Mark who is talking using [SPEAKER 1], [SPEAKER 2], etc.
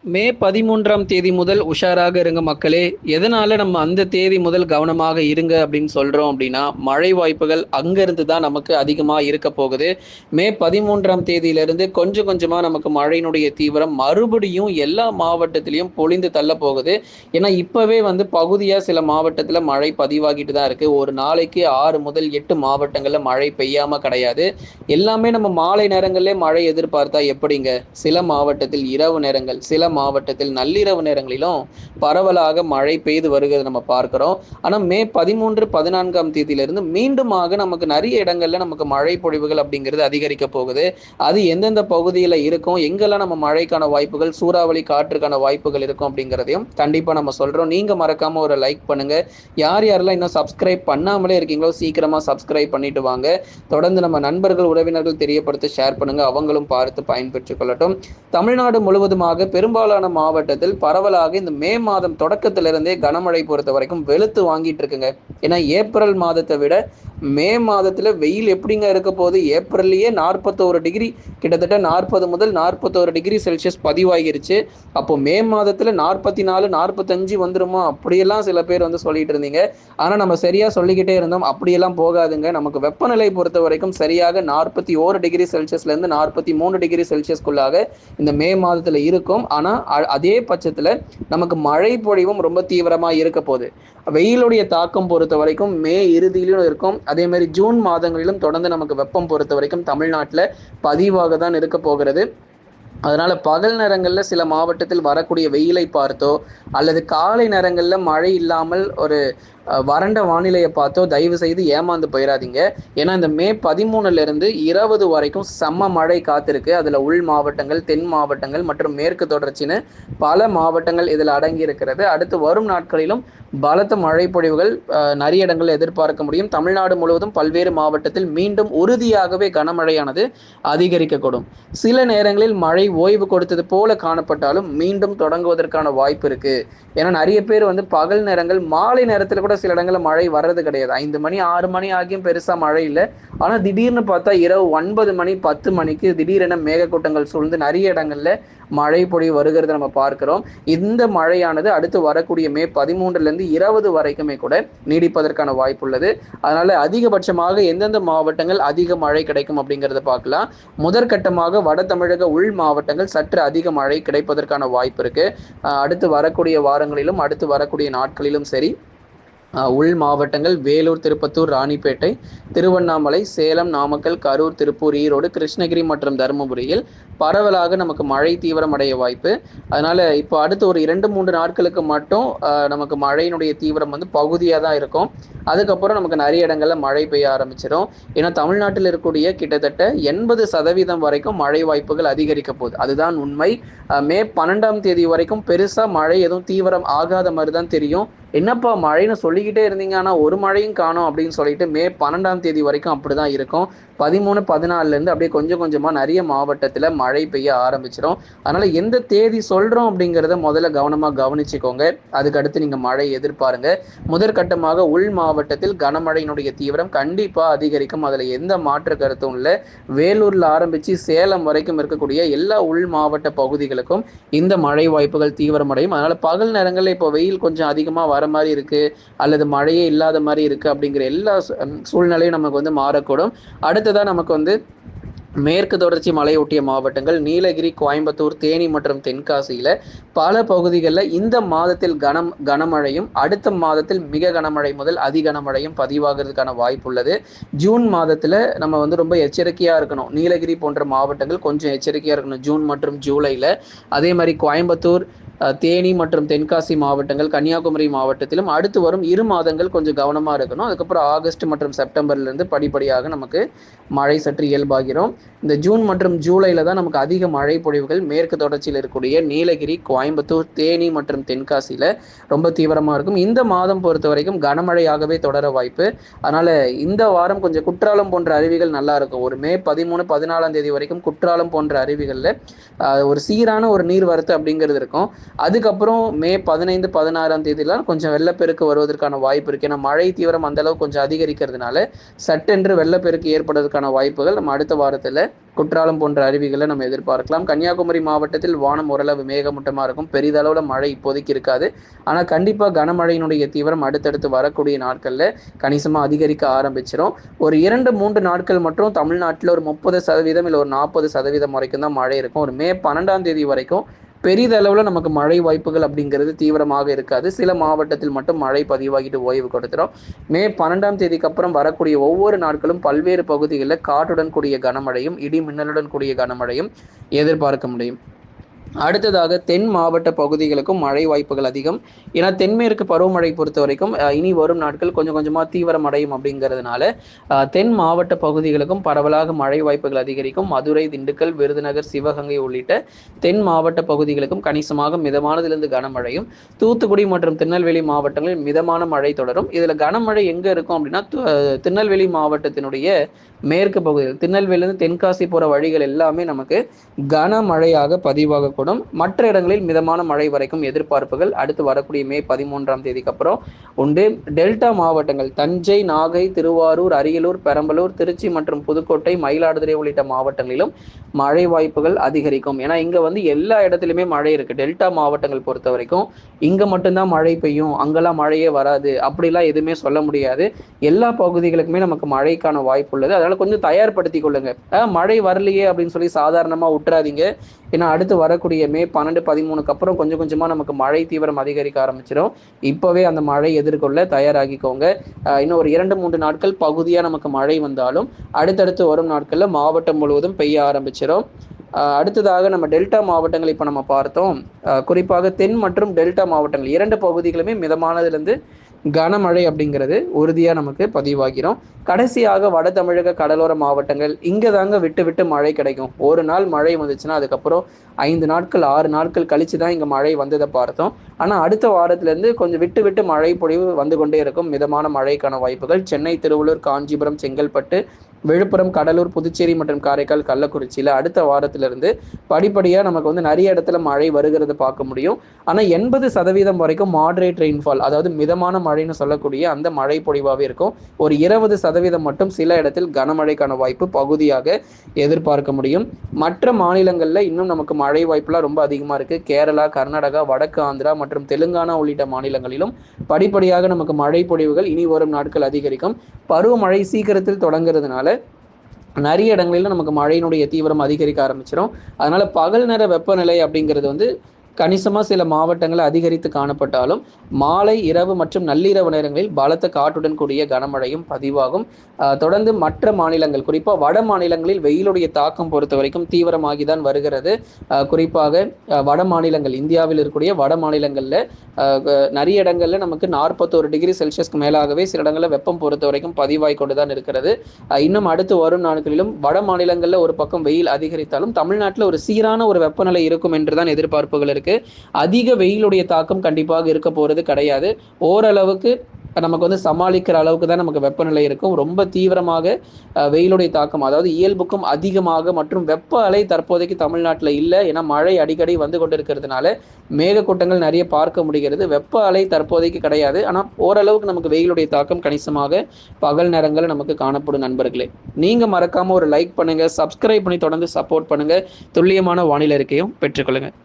[SPEAKER 1] மே 13ஆம் தேதி முதல் உஷாராக இருங்க மக்களே. எதனால நம்ம அந்த தேதி முதல் கவனமாக இருங்க அப்படின்னு சொல்றோம் அப்படின்னா, மழை வாய்ப்புகள் அங்கருந்து தான் நமக்கு அதிகமா இருக்க போகுது. மே 13ஆம் தேதியிலிருந்து கொஞ்சம் கொஞ்சமா நமக்கு மழையினுடைய தீவிரம் மறுபடியும் எல்லா மாவட்டத்திலயும் பொழிந்து தள்ள போகுது. ஏன்னா இப்பவே வந்து பகுதியா சில மாவட்டத்துல மழை பதிவாகிட்டு தான் இருக்கு. ஒரு நாளைக்கு 6 முதல் 8 மாவட்டங்கள்ல மழை பெய்யாம கிடையாது. எல்லாமே நம்ம மாலை நேரங்கள்லயே மழை எதிர்பார்த்தா எப்படிங்க? சில மாவட்டத்தில் இரவு நேரங்கள், சில மாவட்டத்தில் நள்ளிரவு நேரங்களிலும் பரவலாக மழை பெய்து வருகிறத நம்ம பார்க்கிறோம். ஆனா மே 13, 14ஆம் தேதியிலிருந்து மீண்டுமாக நமக்கு நிறைய இடங்கள்ல நமக்கு மழை பொழிவுகள் அப்படிங்கிறது அதிகரிக்க போகுது. அது எந்தெந்த பகுதியில இருக்கும், எங்கெல்லாம் நம்ம மழைக்கான வாய்ப்புகள், சூறாவளி காற்றுக்கான வாய்ப்புகள் இருக்கும் அப்படிங்கிறதையும் கண்டிப்பா நம்ம சொல்றோம். நீங்க மறக்காம ஒரு லைக் பண்ணுங்க. யார் யாரெல்லாம் இன்னும் சப்ஸ்கிரைப் பண்ணாமலே இருக்கீங்களோ சீக்கிரமா சப்ஸ்கிரைப் பண்ணிட்டு வாங்க. தொடர்ந்து நம்ம நண்பர்கள், உறவினர்கள் தெரியப்படுத்த ஷேர் பண்ணுங்க. அவங்களும் பார்த்து பயன்பெற்றுக் கொள்ளட்டும். தமிழ்நாடு முழுவதுமாக பெரும்பாலான மாவட்டத்தில் பரவலாக இந்த மே மாதம் தொடக்கத்திலிருந்தே கனமழை பொறுத்த வரைக்கும் வெளுத்து வாங்கிட்டு இருக்குங்க. ஏன்னா ஏப்ரல் மாதத்தை விட மே மாதத்துல வெயில் எப்படிங்க இருக்க போகுது? ஏப்ரல்லையே 41 டிகிரி, கிட்டத்தட்ட 40 முதல் 41 டிகிரி செல்சியஸ் பதிவாகிருச்சு. அப்போ மே மாதத்துல 44, 45 வந்துருமா அப்படியெல்லாம் சில பேர் வந்து சொல்லிட்டு இருந்தீங்க. ஆனா நம்ம சரியா சொல்லிக்கிட்டே இருந்தோம். அப்படியெல்லாம் போகாதுங்க. நமக்கு வெப்பநிலை பொறுத்த வரைக்கும் சரியாக 41 டிகிரி செல்சியஸ்ல இருந்து 43 டிகிரி செல்சியஸ்குள்ளாக இந்த மே மாதத்துல இருக்கும். ஆனா அதே பட்சத்துல நமக்கு மழை பொழிவும் ரொம்ப தீவிரமா இருக்க போகுது. வெயிலுடைய தாக்கம் பொறுத்த வரைக்கும் மே இறுதியிலும் இருக்கும். அதே மாதிரி ஜூன் மாதங்களிலும் தொடர்ந்து நமக்கு வெப்பம் பொறுத்த வரைக்கும் தமிழ்நாட்டில் பதிவாக தான் இருக்க போகிறது. அதனால பகல் நேரங்களில் சில மாவட்டத்தில் வரக்கூடிய வெயிலை பார்த்தோ அல்லது காலை நேரங்களில் மழை இல்லாமல் ஒரு வறண்ட வானிலையை பார்த்தோ தயவு செய்து ஏமாந்து போயிடாதீங்க. ஏன்னா இந்த மே 13லிருந்து 20 வரைக்கும் செம்ம மழை காத்திருக்கு. அதில் உள் மாவட்டங்கள், தென் மாவட்டங்கள் மற்றும் மேற்கு தொடர்ச்சின்னு பல மாவட்டங்கள் இதில் அடங்கி இருக்கிறது. அடுத்து வரும் நாட்களிலும் பலத்த மழை பொழிவுகள் நிறைய இடங்களில் எதிர்பார்க்க முடியும். தமிழ்நாடு முழுவதும் பல்வேறு மாவட்டத்தில் மீண்டும் உறுதியாகவே கனமழையானது அதிகரிக்கக்கூடும். சில நேரங்களில் மழை ஓய்வு கொடுத்தது போல காணப்பட்டாலும் மீண்டும் தொடங்குவதற்கான வாய்ப்பு இருக்கு. ஏன்னா நிறைய பேர் வந்து பகல் நேரங்கள், மாலை நேரத்தில் கூட சில இடங்களில் மழை வர்றது கிடையாது. 5 மணி 6 மணி ஆகியும் பெருசா மழை இல்லை. ஆனா திடீர்னு பார்த்தா இரவு 9 மணி 10 மணிக்கு திடீரென மேகக்கூட்டங்கள் சூழ்ந்து நிறைய இடங்கள்ல மழை பொழிவு வருகிறத நம்ம பார்க்கிறோம். இந்த மழையானது அடுத்து வரக்கூடிய மே 13லிருந்து 20 வரைக்குமே கூட நீடிப்பதற்கான வாய்ப்பு உள்ளது. அதனால அதிகபட்சமாக எந்தெந்த மாவட்டங்கள் அதிக மழை கிடைக்கும் அப்படிங்கிறத பார்க்கலாம். முதற்கட்டமாக வட தமிழக உள் மாவட்டங்கள் சற்று அதிக மழை கிடைப்பதற்கான வாய்ப்பு இருக்கு. அடுத்து வரக்கூடிய வாரங்களிலும் அடுத்து வரக்கூடிய நாட்களிலும் சரி, உள் மாவட்டங்கள் வேலூர், திருப்பத்தூர், ராணிப்பேட்டை, திருவண்ணாமலை, சேலம், நாமக்கல், கரூர், திருப்பூர், ஈரோடு, கிருஷ்ணகிரி மற்றும் தருமபுரியில் பரவலாக நமக்கு மழை தீவிரமடைய வாய்ப்பு. அதனால இப்போ அடுத்து ஒரு 2-3 நாட்களுக்கு மட்டும் நமக்கு மழையினுடைய தீவிரம் வந்து பகுதியாக தான் இருக்கும். அதுக்கப்புறம் நமக்கு நிறைய இடங்கள்ல மழை பெய்ய ஆரம்பிச்சிடும். ஏன்னா தமிழ்நாட்டில் இருக்கக்கூடிய கிட்டத்தட்ட 80% வரைக்கும் மழை வாய்ப்புகள் அதிகரிக்க போகுது. அதுதான் உண்மை. மே 12ஆம் தேதி வரைக்கும் பெருசா மழை எதுவும் தீவிரம் ஆகாத மாதிரி தான் தெரியும். என்னப்பா மழைன்னு சொல்லிக்கிட்டே இருந்தீங்க ஆனால் ஒரு மழையும் காணோம் அப்படின்னு சொல்லிட்டு மே 12ஆம் தேதி வரைக்கும் அப்படிதான் இருக்கும். 13, 14லேருந்து அப்படியே கொஞ்சம் கொஞ்சமாக நிறைய மாவட்டத்தில் மழை பெய்ய ஆரம்பிச்சிடும். அதனால எந்த தேதி சொல்கிறோம் அப்படிங்கிறத முதல்ல கவனமாக கவனிச்சுக்கோங்க. அதுக்கடுத்து நீங்கள் மழை எதிர்பாருங்க. முதற்கட்டமாக உள் மாவட்டத்தில் கனமழையினுடைய தீவிரம் கண்டிப்பாக அதிகரிக்கும். அதில் எந்த மாற்று கருத்தும் இல்லை. வேலூரில் ஆரம்பித்து சேலம் வரைக்கும் இருக்கக்கூடிய எல்லா உள் மாவட்ட பகுதிகளுக்கும் இந்த மழை வாய்ப்புகள் தீவிரமடையும். அதனால பகல் நேரங்களில் இப்போ வெயில் கொஞ்சம் அதிகமாக வர மாதிரி இருக்கு அல்லது மழையே இல்லாத மாதிரி இருக்கு அப்படிங்கிற எல்லா சூழ்நிலையும் நமக்கு வந்து மாறக்கூடும். அடுத்ததான் நமக்கு வந்து மேற்கு தொடர்ச்சி மலையொட்டிய மாவட்டங்கள் நீலகிரி, கோயம்புத்தூர், தேனி மற்றும் தென்காசியில பல பகுதிகளில் இந்த மாதத்தில் கனமழையும் அடுத்த மாதத்தில் மிக கனமழை முதல் அதி கனமழையும் பதிவாகிறதுக்கான வாய்ப்பு உள்ளது. ஜூன் மாதத்துல நம்ம வந்து ரொம்ப எச்சரிக்கையா இருக்கணும். நீலகிரி போன்ற மாவட்டங்கள் கொஞ்சம் எச்சரிக்கையா இருக்கணும் ஜூன் மற்றும் ஜூலைல. அதே மாதிரி கோயம்புத்தூர், தேனி மற்றும் தென்காசி மாவட்டங்கள், கன்னியாகுமரி மாவட்டத்திலும் அடுத்து வரும் 2 மாதங்கள் கொஞ்சம் கவனமாக இருக்கணும். அதுக்கப்புறம் ஆகஸ்ட் மற்றும் செப்டம்பர்லேருந்து படிப்படியாக நமக்கு மழை சற்று இயல்பாகிறோம். இந்த ஜூன் மற்றும் ஜூலையில் தான் நமக்கு அதிக மழை பொழிவுகள் மேற்கு தொடர்ச்சியில் இருக்கக்கூடிய நீலகிரி, கோயம்புத்தூர், தேனி மற்றும் தென்காசியில் ரொம்ப தீவிரமாக இருக்கும். இந்த மாதம் பொறுத்த வரைக்கும் கனமழையாகவே தொடர வாய்ப்பு. அதனால் இந்த வாரம் கொஞ்சம் குற்றாலம் போன்ற அருவிகள் நல்லா இருக்கும். ஒரு மே 13, 14ஆம் தேதி வரைக்கும் குற்றாலம் போன்ற அருவிகளில் ஒரு சீரான ஒரு நீர் வரத்து அப்படிங்கிறது இருக்கும். அதுக்கப்புறம் மே 15, 16ஆம் தேதிலாம் கொஞ்சம் வெள்ளப்பெருக்கு வருவதற்கான வாய்ப்பு இருக்கு. ஏன்னா மழை தீவிரம் அந்த அளவுக்கு கொஞ்சம் அதிகரிக்கிறதுனால சட்டென்று வெள்ளப்பெருக்கு ஏற்படுவதற்கான வாய்ப்புகள் நம்ம அடுத்த வாரத்துல குற்றாலம் போன்ற அருவிகளை நம்ம எதிர்பார்க்கலாம். கன்னியாகுமரி மாவட்டத்தில் வானம் ஓரளவு மேகமூட்டமா இருக்கும். பெரிதளவுல மழை இப்போதைக்கு இருக்காது. ஆனா கண்டிப்பா கனமழையினுடைய தீவிரம் அடுத்தடுத்து வரக்கூடிய நாட்கள்ல கணிசமா அதிகரிக்க ஆரம்பிச்சிடும். ஒரு 2, 3 நாட்கள் மட்டும் தமிழ்நாட்டில் ஒரு 30% இல்லை ஒரு 40% வரைக்கும் தான் மழை இருக்கும். ஒரு மே 12ஆம் தேதி வரைக்கும் பெரிதளவில் நமக்கு மழை வாய்ப்புகள் அப்படிங்கிறது தீவிரமாக இருக்காது. சில மாவட்டத்தில் மட்டும் மழை பதிவாகிட்டு ஓய்வு கொடுத்துரும். மே 12ஆம் தேதிக்கு அப்புறம் வரக்கூடிய ஒவ்வொரு நாட்களும் பல்வேறு பகுதிகளில் காற்றுடன் கூடிய கனமழையும் இடி மின்னலுடன் கூடிய கனமழையும் எதிர்பார்க்க முடியும். அடுத்ததாக தென் மாவட்ட பகுதிகளுக்கும் மழை வாய்ப்புகள் அதிகம். ஏன்னா தென்மேற்கு பருவமழை பொறுத்த வரைக்கும் இனி வரும் நாட்கள் கொஞ்சம் கொஞ்சமாக தீவிரம் அடையும் அப்படிங்கிறதுனால தென் மாவட்ட பகுதிகளுக்கும் பரவலாக மழை வாய்ப்புகள் அதிகரிக்கும். மதுரை, திண்டுக்கல், விருதுநகர், சிவகங்கை உள்ளிட்ட தென் மாவட்ட பகுதிகளுக்கும் கணிசமாக மிதமானதிலிருந்து கனமழையும், தூத்துக்குடி மற்றும் திருநெல்வேலி மாவட்டங்களில் மிதமான மழை தொடரும். இதில் கனமழை எங்கே இருக்கும் அப்படின்னா திருநெல்வேலி மாவட்டத்தினுடைய மேற்கு பகுதிகள், திருநெல்வேலியிலிருந்து தென்காசி போகிற வழிகள் எல்லாமே நமக்கு கனமழையாக பதிவாகக்கூடும். மற்ற இடங்களில் மிதமான மழை வரைக்கும் எதிர்பார்ப்புகள் அடுத்து வரக்கூடிய மே 13ஆம் தேதிக்கு அப்புறம் உண்டு. டெல்டா மாவட்டங்கள் தஞ்சை, நாகை, திருவாரூர், அரியலூர், பெரம்பலூர், திருச்சி மற்றும் புதுக்கோட்டை, மயிலாடுதுறை உள்ளிட்ட மாவட்டங்களிலும் மழை வாய்ப்புகள் அதிகரிக்கும். ஏன்னா இங்க எல்லா இடத்துலையுமே மழை இருக்கு. டெல்டா மாவட்டங்கள் பொறுத்த வரைக்கும் இங்க மட்டும்தான் மழை பெய்யும், அங்கெல்லாம் மழையே வராது அப்படிலாம் எதுவுமே சொல்ல முடியாது. எல்லா பகுதிகளுக்குமே நமக்கு மழைக்கான வாய்ப்பு உள்ளது. அதனால கொஞ்சம் தயார்படுத்தி கொள்ளுங்க. மழை வரலையே அப்படின்னு சொல்லி சாதாரணமா விட்டுறாதீங்க. ஏன்னா அடுத்து வரக்கூடிய மே 12, 13க்கு அப்புறம் கொஞ்சம் கொஞ்சமா நமக்கு மழை தீவிரம் அதிகரிக்க ஆரம்பிச்சிடும். இப்பவே அந்த மழை எதிர்கொள்ள தயாராகிக்கோங்க. இன்னும் ஒரு 2, 3 நாட்கள் பகுதியா நமக்கு மழை வந்தாலும் அடுத்தடுத்து வரும் நாட்கள்ல மாவட்டம் முழுவதும் பெய்ய ஆரம்பிச்சிடும். அடுத்ததாக நம்ம டெல்டா மாவட்டங்கள் இப்போ நம்ம பார்த்தோம். குறிப்பாக தென் மற்றும் டெல்டா மாவட்டங்கள் 2 பகுதிகளுமே மிதமானதுலேருந்து கனமழை அப்படிங்கிறது உறுதியாக நமக்கு பதிவாகிறோம். கடைசியாக வட தமிழக கடலோர மாவட்டங்கள் இங்கே தாங்க விட்டு விட்டு மழை கிடைக்கும். ஒரு நாள் மழை வந்துச்சுன்னா அதுக்கப்புறம் 5 நாட்கள் 6 நாட்கள் கழிச்சு தான் இங்கே மழை வந்ததை பார்த்தோம். ஆனால் அடுத்த வாரத்திலேருந்து கொஞ்சம் விட்டு விட்டு மழை பொழிவு வந்து கொண்டே இருக்கும். மிதமான மழைக்கான வாய்ப்புகள் சென்னை, திருவள்ளூர், காஞ்சிபுரம், செங்கல்பட்டு, விழுப்புரம், கடலூர், புதுச்சேரி மற்றும் காரைக்கால், கள்ளக்குறிச்சியில் அடுத்த வாரத்திலிருந்து படிப்படியாக நமக்கு நிறைய இடத்துல மழை வருகிறது பார்க்க முடியும். ஆனால் 80% வரைக்கும் மாடரேட் ரெயின்ஃபால், அதாவது மிதமான மழைன்னு சொல்லக்கூடிய அந்த மழை பொழிவாகவே இருக்கும். ஒரு 20% மட்டும் சில இடத்தில் கனமழைக்கான வாய்ப்பு பகுதியாக எதிர்பார்க்க முடியும். மற்ற மாநிலங்களில் இன்னும் நமக்கு மழை வாய்ப்புலாம் ரொம்ப அதிகமாக இருக்குது. கேரளா, கர்நாடகா, வடக்கு ஆந்திரா மற்றும் தெலுங்கானா உள்ளிட்ட மாநிலங்களிலும் படிப்படியாக நமக்கு மழை பொழிவுகள் இனி வரும் நாட்கள் அதிகரிக்கும். பருவமழை சீக்கிரத்தில் தொடங்குறதுனால நிறைய இடங்களில் நமக்கு மழையினுடைய தீவிரம் அதிகரிக்க ஆரம்பிச்சிடும். அதனால பகல் நேர வெப்பநிலை அப்படிங்கிறது கணிசமாக சில மாவட்டங்களில் அதிகரித்து காணப்பட்டாலும் மாலை, இரவு மற்றும் நள்ளிரவு நேரங்களில் பலத்த காற்றுடன் கூடிய கனமழையும் பதிவாகும். தொடர்ந்து மற்ற மாநிலங்கள், குறிப்பாக வட மாநிலங்களில் வெயிலுடைய தாக்கம் பொறுத்த வரைக்கும் தீவிரமாகி தான் வருகிறது. குறிப்பாக வட மாநிலங்கள், இந்தியாவில் இருக்கக்கூடிய வட மாநிலங்களில் நிறைய இடங்களில் நமக்கு 41 டிகிரி செல்சியஸ்க்கு மேலாகவே சில இடங்களில் வெப்பம் பொறுத்த வரைக்கும் பதிவாகி கொண்டு தான் இருக்கிறது. இன்னும் அடுத்து வரும் நாட்களிலும் வட மாநிலங்களில் ஒரு பக்கம் வெயில் அதிகரித்தாலும் தமிழ்நாட்டில் ஒரு சீரான ஒரு வெப்பநிலை இருக்கும் என்று தான் எதிர்பார்ப்புகள் இருக்கு. அதிக வெயிலுடைய தாக்கம் கண்டிப்பாக இருக்க போறது கிடையாது. ஓரளவுக்கு நமக்கு சமாளிக்கிற அளவுக்கு தான் நமக்கு வெப்பநிலை இருக்கும். ரொம்ப தீவிரமாக வெயிலுடைய தாக்கம், அதாவது இயல்புக்கும் அதிகமாக மற்றும் வெப்ப அலை தற்போதைக்கு தமிழ்நாட்டில் இல்லை. ஏன்னா மழை அடிக்கடி வந்து கொண்டிருக்கிறதுனால மேகக்கூட்டங்கள் நிறைய பார்க்க முடிகிறது. வெப்ப அலை தற்போதைக்கு கிடையாது. ஆனால் ஓரளவுக்கு நமக்கு வெயிலுடைய தாக்கம் கணிசமாக பகல் நேரங்களில் நமக்கு காணப்படும். நண்பர்களே, நீங்க மறக்காம ஒரு லைக் பண்ணுங்க, சப்ஸ்கிரைப் பண்ணி தொடர்ந்து சப்போர்ட் பண்ணுங்க. துல்லியமான வானிலை அறிக்கையும் பெற்றுக்கொள்ளுங்க.